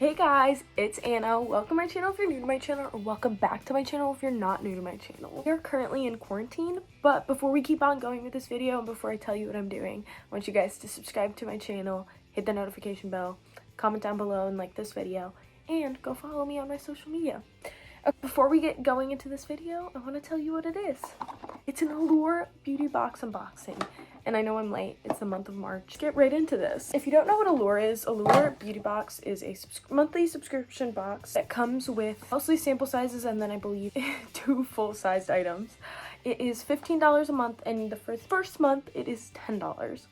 Hey guys, it's Anna. Welcome to my channel if you're new to my channel, or welcome back to my channel if you're not new to my channel. We are currently in quarantine, but before we keep on going with this video and before I tell you what I'm doing, I want you guys to subscribe to my channel, hit the notification bell, comment down below and like this video, and go follow me on my social media. Before we get going into this video, I want to tell you what it is. It's an Allure beauty box unboxing. And I know I'm late, it's the month of March. Get right into this. If you don't know what Allure is, Allure Beauty Box is a monthly subscription box that comes with mostly sample sizes and then I believe 2 full-sized items. It is $15 a month and the first month it is $10.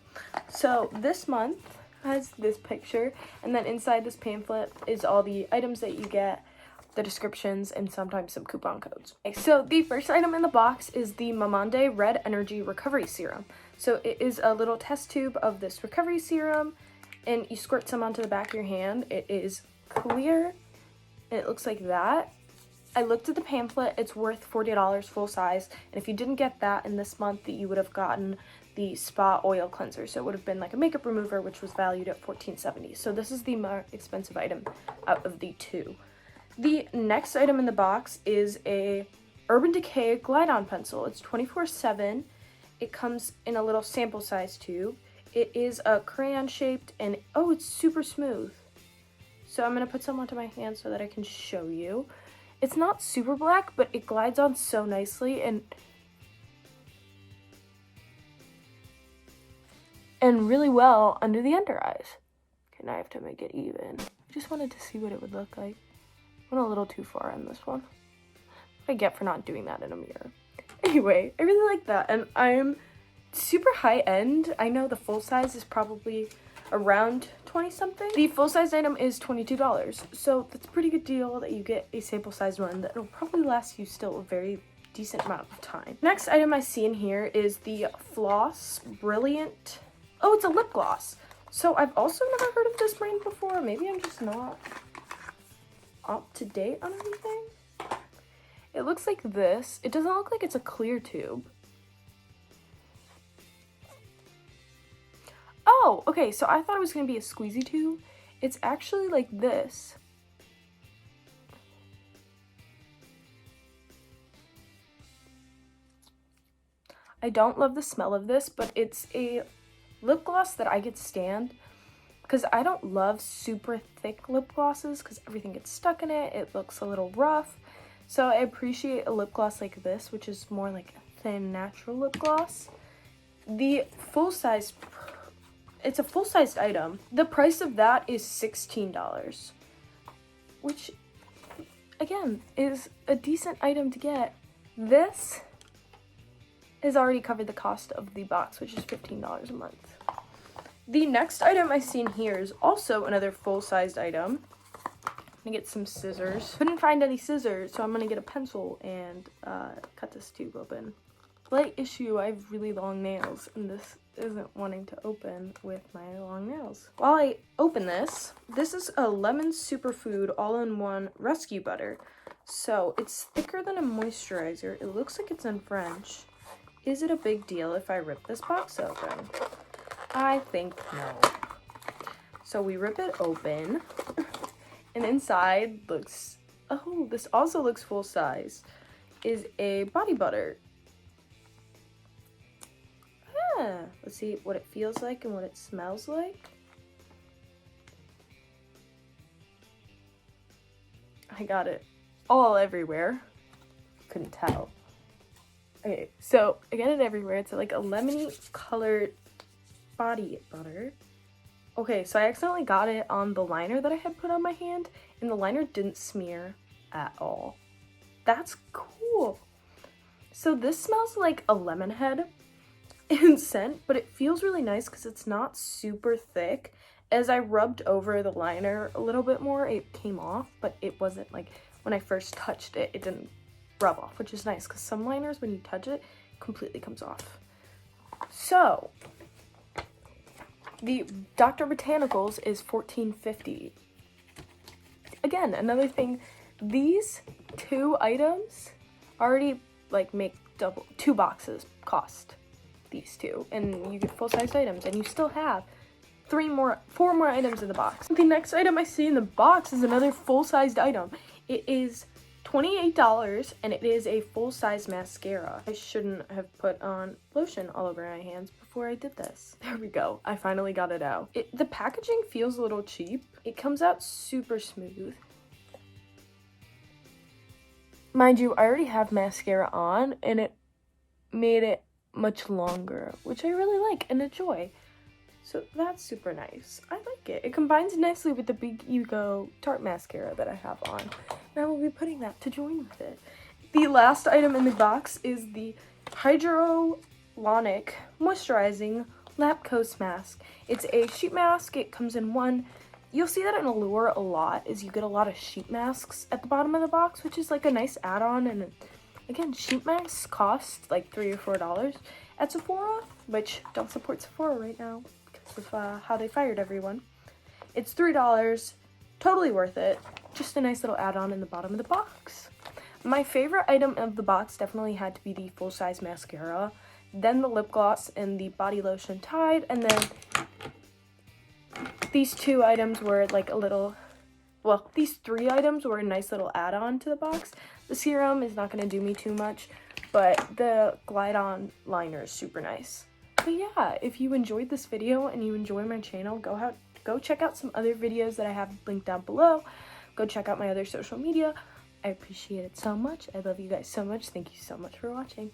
So this month has this picture and then inside this pamphlet is all the items that you get, the descriptions, and sometimes some coupon codes. Okay, so the first item in the box is the Mamande Red Energy Recovery Serum. So it is a little test tube of this recovery serum and you squirt some onto the back of your hand. It is clear and it looks like that. I looked at the pamphlet, it's worth $40 full size, and if you didn't get that in this month, you would have gotten the Spa Oil Cleanser. So it would have been like a makeup remover, which was valued at $14.70. So this is the more expensive item out of the two. The next item in the box is a Urban Decay Glide-On Pencil. It's 24/7. It comes in a little sample size tube. It is a crayon shaped and oh, it's super smooth. So I'm going to put some onto my hand so that I can show you. It's not super black, but it glides on so nicely and really well under the under eyes. Okay, now I have to make it even. I just wanted to see what it would look like. Went a little too far on this one. What I get for not doing that in a mirror. Anyway, I really like that, and I'm super high end. I know the full size is probably around 20 something. The full size item is $22, so that's a pretty good deal that you get a sample sized one that will probably last you still a very decent amount of time. Next item I see in here is the Floss Brilliant. Oh, it's a lip gloss. So I've also never heard of this brand before. Maybe I'm just not up to date on everything. It looks like this. It doesn't look like it's a clear tube. Oh, okay, so I thought it was going to be a squeezy tube. It's actually like this. I don't love the smell of this, but it's a lip gloss that I could stand because I don't love super thick lip glosses because everything gets stuck in it. It looks a little rough. So I appreciate a lip gloss like this, which is more like a thin, natural lip gloss. The full size, it's a full-sized item. The price of that is $16, which, again, is a decent item to get. This has already covered the cost of the box, which is $15 a month. The next item I see in here is also another full-sized item. I'm gonna get some scissors. Couldn't find any scissors, so I'm gonna get a pencil and cut this tube open. Slight issue, I have really long nails, and this isn't wanting to open with my long nails. While I open this, this is a lemon superfood all-in-one rescue butter. So it's thicker than a moisturizer. It looks like it's in French. Is it a big deal if I rip this box open? I think no. So we rip it open. And inside looks, oh, this also looks full size, is a body butter. Let's see what it feels like and what it smells like. I got it all everywhere. Couldn't tell. Okay, so I get it everywhere. It's like a lemony colored body butter. Okay, so I accidentally got it on the liner that I had put on my hand, and the liner didn't smear at all. That's cool. So this smells like a lemon head in scent, but it feels really nice because it's not super thick. As I rubbed over the liner a little bit more, it came off, but it wasn't like when I first touched it, it didn't rub off, which is nice because some liners, when you touch it, completely comes off. So the Dr. Botanicals is $14.50. Again, another thing, these 2 items already like make double 2 boxes cost these 2, and you get full-size items, and you still have four more items in the box. The next item I see in the box is another full-sized item. It is $28 and it is a full-size mascara. I shouldn't have put on lotion all over my hands before I did this. There we go. I finally got it out. The packaging feels a little cheap. It comes out super smooth. Mind you, I already have mascara on and it made it much longer, which I really like and enjoy. So that's super nice. I like it. It combines nicely with the Big Ego Tarte mascara that I have on. And I will be putting that to join with it. The last item in the box is the Hyaluronic Moisturizing Lap Coat Mask. It's a sheet mask. It comes in one. You'll see that in Allure a lot, is you get a lot of sheet masks at the bottom of the box, which is like a nice add-on. And again, sheet masks cost like $3 or $4 at Sephora, which don't support Sephora right now because of how they fired everyone. It's $3, totally worth it. Just a nice little add-on in the bottom of the box. My favorite item of the box definitely had to be the full-size mascara, then the lip gloss and the body lotion Tide, and then these two items were like a little, well, these three items were a nice little add-on to the box. The serum is not going to do me too much, but the glide-on liner is super nice. But yeah, if you enjoyed this video and you enjoy my channel, go check out some other videos that I have linked down below. Go check out my other social media. I appreciate it so much. I love you guys so much. Thank you so much for watching.